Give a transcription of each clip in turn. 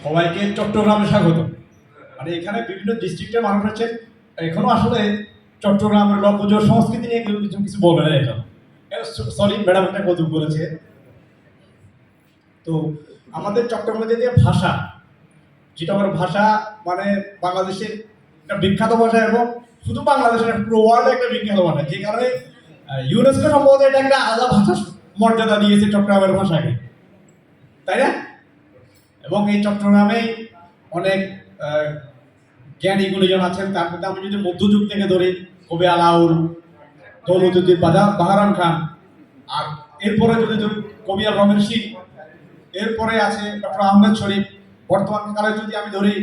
সবাইকে চট্টগ্রামে স্বাগত। মানে এখানে বিভিন্ন ডিস্ট্রিক্টের মানুষ আছেন, এখনো আসলে চট্টগ্রামের লোকজ সংস্কৃতি নিয়ে কেউ কিছু কিছু বলবে না। এখন সরি ম্যাডাম একটা কৌতুক বলেছে। তো আমাদের চট্টগ্রামের যে ভাষা, যেটা আমার ভাষা মানে বাংলাদেশের একটা বিখ্যাত ভাষা, এবং শুধু বাংলাদেশের পুরো ওয়ার্ল্ডে একটা বিখ্যাত ভাষা, যে কারণে ইউনেস্কো সম্ভবত এটা একটা আলাদা ভাষার মর্যাদা দিয়েছে চট্টগ্রামের ভাষাকে, তাই না? এবং এই চট্টগ্রামে অনেক জ্ঞানী গুণীজন আছেন। তার মধ্যে আমি যদি মধ্যযুগ থেকে ধরি, কবি আলাউল, দৌলতুদ্দিন বাহারাম খান, আর এরপরে যদি ধরি কবি আল রমেন সিং, এরপরে আছে ডক্টর আহমেদ শরীফ, বর্তমান কালে যদি আমি ধরি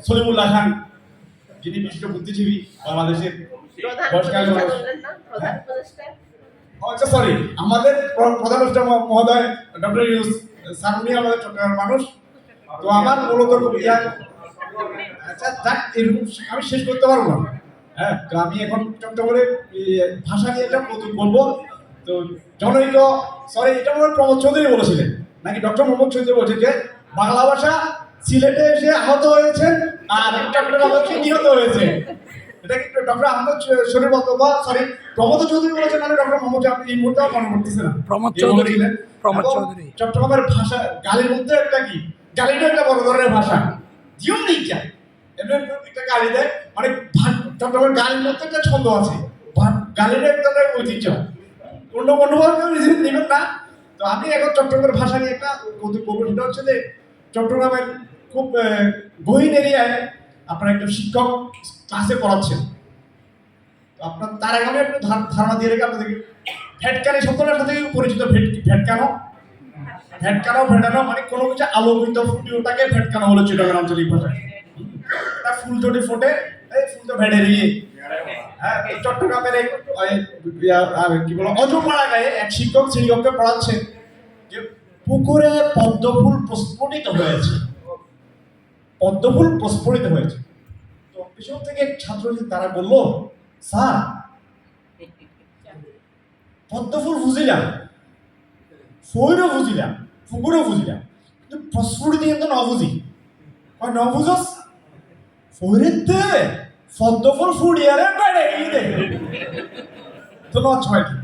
সলিমুল্লাহ খান, যিনি বিশিষ্ট বুদ্ধিজীবী বাংলাদেশের বয়সকালে মানুষ। আচ্ছা সরি, আমাদের প্রধান মহোদয় ডক্টর ইউনুস স্যার, উনি আমাদের চট্টগ্রামের মানুষ। তো আমার মূলত আচ্ছা যাক, এরকম আমি শেষ করতে পারবো না। হ্যাঁ, তো আমি এখন চট্টগ্রামের ভাষা নিয়ে একটা কৌতুক বলবো। তো জনৈক, সরি এটা মনে হয় প্রমোদ চৌধুরী বলেছিলেন, নাকি ডক্টর মোহাম্মদ চৌধুরী বলছেন যে বাংলা ভাষা সিলেটে এসে আহত হয়েছেন আর চট্টগ্রামে নিহত হয়েছে। এটা কি ডক্টর আহমদ শরীফ অথবা সরি প্রমোদ চৌধুরী বলেছেন, মানে ডক্টর মোহাম্মদ, আপনি এই মুহূর্তে মনে করতেছে না প্রমোদ চৌধুরী। চট্টগ্রামের ভাষা গালির মধ্যে একটা কি, গালিটা একটা বড় ধরনের ভাষা, জিও নিচা এমনি একটা গালি দেয়, মানে চট্টগ্রামের গালির মধ্যে একটা ছন্দ আছে, গালির একটা ঐতিহ্য, অন্য অন্যভাবে নেবেন না। তো আমি এখন চট্টগ্রামের ভাষা নিয়ে একটা কৌতুক করবো। সেটা হচ্ছে যে চট্টগ্রামের খুব গহীন এরিয়ায় আপনার একটা শিক্ষক ক্লাসে পড়াচ্ছেন। তো আপনার তার আগে আমি একটু ধারণা দিয়ে রেখে আপনাদেরকে ভেটকানি শব্দটার সাথে পরিচিত। ভেটকানো, ভেটানো মানে কোনো কিছু আলোকিত ফুটি ওটাকে ভেটকানো বলে চিটাগাং আঞ্চলিক ভাষায়। এটা ফুল যদি ফোটে, এই ফুল তো ভেটে দিয়ে। হ্যাঁ, চট্টগ্রামের কি বলো অজপাড়া গায়ে এক শিক্ষক শ্রেণীকক্ষে পড়াচ্ছেন যে পুকুরে পদ্মফুল প্রস্ফুটিত হয়েছে, পদ্মফুল প্রস্ফুটিত হয়েছে। তো পিছন থেকে ছাত্র তারা বলল, স্যার পদ্মফুল বুঝিলাম, ফইরও বুঝিলাম, পুকুরও বুঝিলাম, কিন্তু প্রস্ফুটিত কিন্তু ন বুঝি। ন বুঝস ফইরেতে পদ্মফুল ফুড়িয়ারে বেড়ে গিয়ে। ধন্যবাদ সবাইকে।